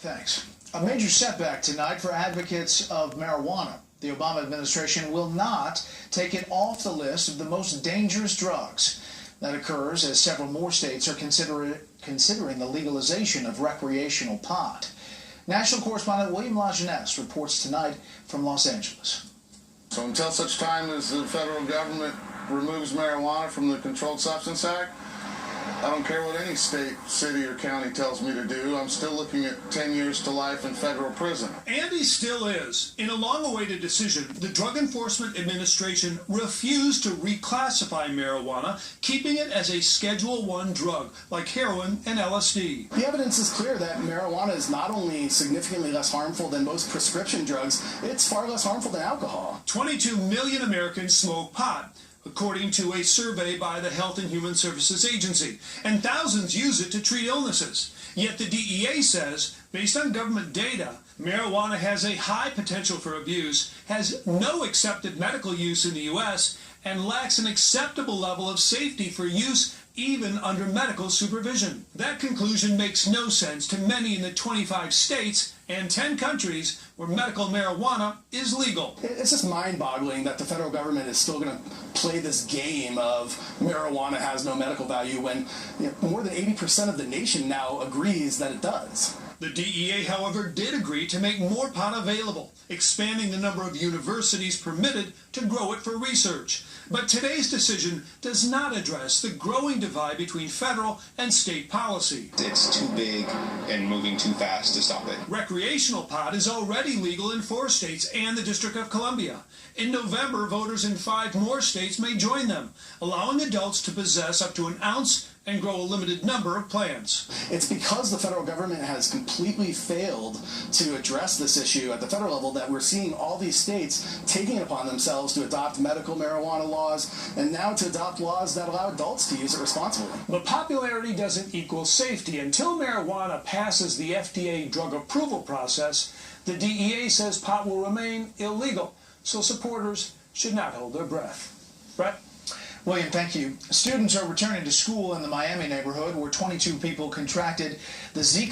Thanks. A major setback tonight for advocates of marijuana. The Obama administration will not take it off the list of the most dangerous drugs. That occurs as several more states are considering the legalization of recreational pot. National correspondent William LaJeunesse reports tonight from Los Angeles. So until such time as the federal government removes marijuana from the Controlled Substance Act, I don't care what any state, city, or county tells me to do. I'm still looking at 10 years to life in federal prison. And he still is. In a long-awaited decision, the Drug Enforcement Administration refused to reclassify marijuana, keeping it as a Schedule I drug, like heroin and LSD. The evidence is clear that marijuana is not only significantly less harmful than most prescription drugs, it's far less harmful than alcohol. 22 million Americans smoke pot, according to a survey by the Health and Human Services Agency, and thousands use it to treat illnesses. Yet the DEA says, based on government data, marijuana has a high potential for abuse, has no accepted medical use in the U.S., and lacks an acceptable level of safety for use even under medical supervision. That conclusion makes no sense to many in the 25 states and 10 countries where medical marijuana is legal. It's just mind-boggling that the federal government is still going to play this game of marijuana has no medical value when more than 80% of the nation now agrees that it does. The DEA, however, did agree to make more pot available, expanding the number of universities permitted to grow it for research. But today's decision does not address the growing divide between federal and state policy. It's too big and moving too fast to stop it. Recreational pot is already legal in 4 states and the District of Columbia. In November, voters in 5 more states may join them, allowing adults to possess up to an ounce and grow a limited number of plants. It's because the federal government has completely failed to address this issue at the federal level that we're seeing all these states taking it upon themselves to adopt medical marijuana laws and now to adopt laws that allow adults to use it responsibly. But popularity doesn't equal safety. Until marijuana passes the FDA drug approval process, the DEA says pot will remain illegal, so supporters should not hold their breath. Brett? William, thank you. Students are returning to school in the Miami neighborhood where 22 people contracted the Zika